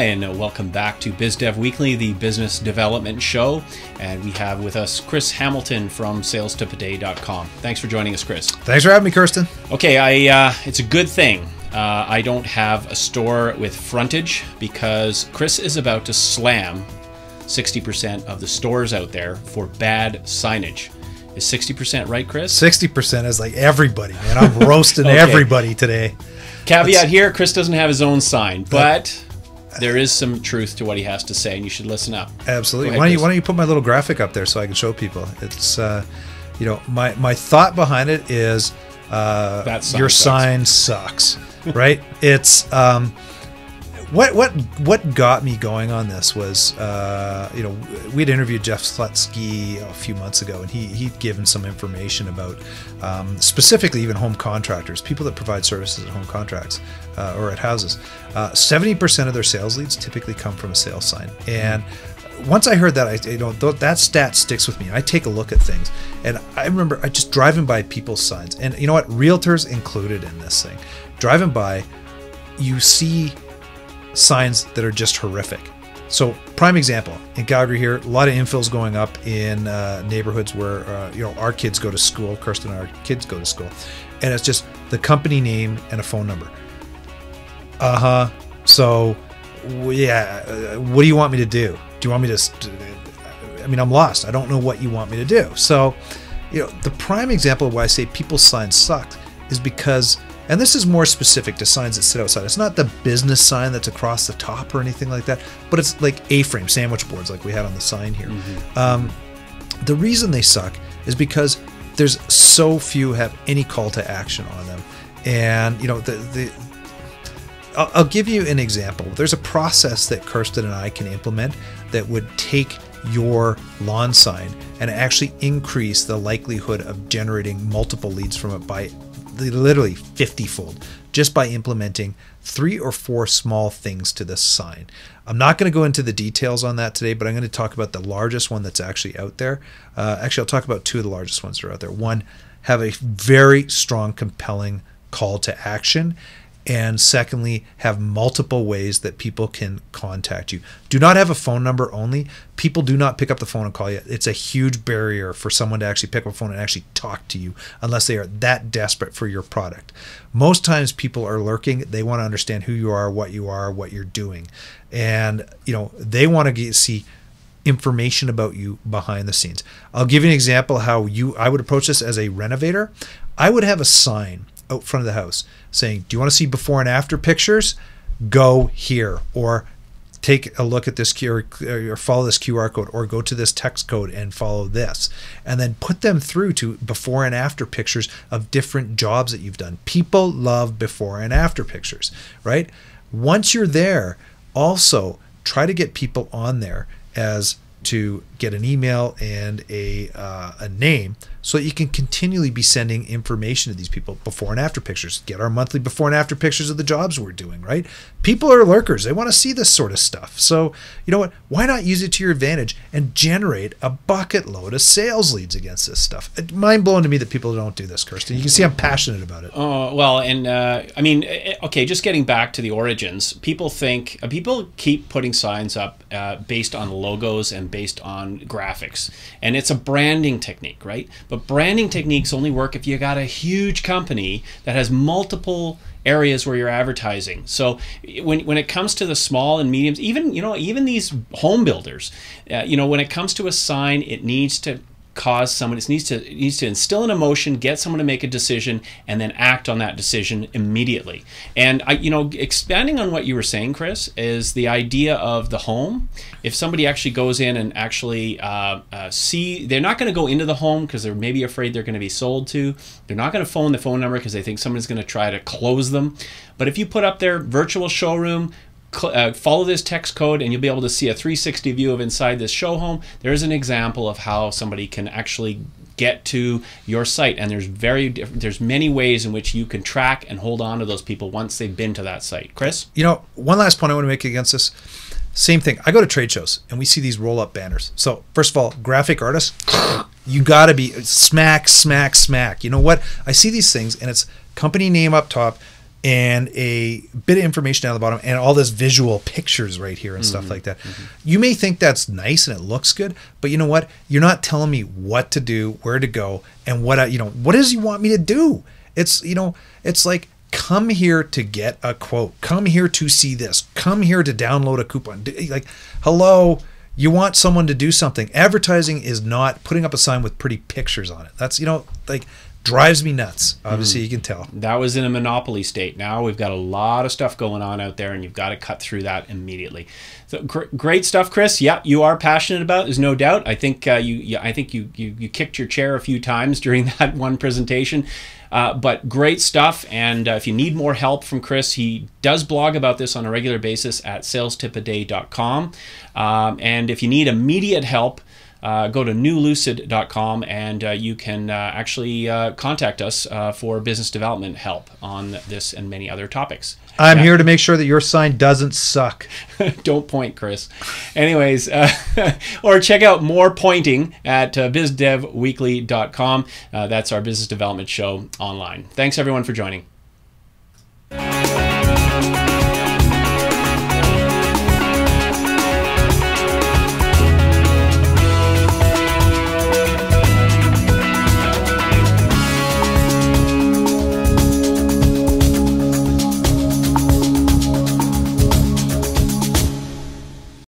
and welcome back to BizDev Weekly, the business development show. And we have with us Chris Hamilton from SalesTipAday.com. Thanks for joining us, Chris. Thanks for having me, Kirsten. Okay, it's a good thing I don't have a store with frontage because Chris is about to slam 60% of the stores out there for bad signage. Is 60% right, Chris? 60% is like everybody, man. I'm roasting everybody today. Caveat here, Chris doesn't have his own sign, but there is some truth to what he has to say, and you should listen up. Absolutely. Why don't you put my little graphic up there so I can show people? It's, my thought behind it is your sign sucks, right? It's what got me going on this was we'd interviewed Jeff Slutsky a few months ago, and he'd given some information about specifically even home contractors, people that provide services at home contracts or at houses. 70% of their sales leads typically come from a sales sign. And once I heard that, that stat sticks with me. I take a look at things, and I remember I just driving by people's signs, and you know what, realtors included in this thing. Driving by, you see signs that are just horrific. So prime example, in Calgary here, a lot of infills going up in neighborhoods where our kids go to school. Kirsten and our kids go to school, and it's just the company name and a phone number. So yeah, what do you want me to do? Do you want me to? I mean, I'm lost. I don't know what you want me to do. So, the prime example of why I say people's signs suck is because. And this is more specific to signs that sit outside. It's not the business sign that's across the top or anything like that, but it's like A-frame sandwich boards like we had on the sign here. Mm-hmm. The reason they suck is because there's so few have any call to action on them. And, I'll give you an example. There's a process that Kirsten and I can implement that would take your lawn sign and actually increase the likelihood of generating multiple leads from it by literally 50-fold just by implementing 3 or 4 small things to this sign. I'm not going to go into the details on that today, but I'm going to talk about the largest one that's actually out there. Actually, I'll talk about 2 of the largest ones that are out there. One, have a very strong, compelling call to action. And secondly, have multiple ways that people can contact you. Do not have a phone number only. People do not pick up the phone and call you. It's a huge barrier for someone to actually pick up a phone and actually talk to you unless they are that desperate for your product. Most times people are lurking. They want to understand who you are, what you're doing. And, they want to see information about you behind the scenes. I'll give you an example how I would approach this as a renovator. I would have a sign out front of the house saying, do you want to see before and after pictures? Go here, or take a look at this or follow this QR code, or go to this text code and follow this, and then put them through to before and after pictures of different jobs that you've done. People love before and after pictures, right? Once you're there, also try to get people on there as to get an email and a name so that you can continually be sending information to these people. Before and after pictures. Get our monthly before and after pictures of the jobs we're doing, right? People are lurkers. They want to see this sort of stuff. So, you know what? Why not use it to your advantage and generate a bucket load of sales leads against this stuff? It's mind-blowing to me that people don't do this, Kirsten. You can see I'm passionate about it. Oh, well, and just getting back to the origins, people keep putting signs up based on logos and based on graphics. And it's a branding technique, right? But branding techniques only work if you got a huge company that has multiple areas where you're advertising. So when it comes to the small and mediums, even these home builders, when it comes to a sign, it needs to cause someone, it needs to instill an emotion, get someone to make a decision, and then act on that decision immediately. And expanding on what you were saying, Chris, is the idea of the home. If somebody actually goes in and actually they're not going to go into the home because they're maybe afraid they're going to be sold to. They're not going to phone the phone number because they think someone's going to try to close them. But if you put up their virtual showroom, follow this text code, and you'll be able to see a 360 view of inside this show home. There's an example of how somebody can actually get to your site, and there's many ways in which you can track and hold on to those people once they've been to that site. Chris? One last point I want to make against this. Same thing. I go to trade shows and we see these roll-up banners. So first of all, graphic artists, you got to be smack, smack, smack. You know what? I see these things and it's company name up top, and a bit of information down the bottom and all this visual pictures right here and stuff like that. You may think that's nice and it looks good, but you know what? You're not telling me what to do, where to go, and what does you want me to do? It's, it's like, come here to get a quote. Come here to see this. Come here to download a coupon. Like, hello, you want someone to do something. Advertising is not putting up a sign with pretty pictures on it. That's, drives me nuts. Obviously, you can tell. That was in a monopoly state. Now we've got a lot of stuff going on out there, and you've got to cut through that immediately. So great stuff, Chris. Yeah, you are passionate about it, there's no doubt. I think you kicked your chair a few times during that one presentation. But great stuff. And if you need more help from Chris, he does blog about this on a regular basis at salestipaday.com. And if you need immediate help, go to newlucid.com and you can actually contact us for business development help on this and many other topics. I'm here to make sure that your sign doesn't suck. Don't point, Chris. Anyways, or check out more pointing at bizdevweekly.com. That's our business development show online. Thanks, everyone, for joining.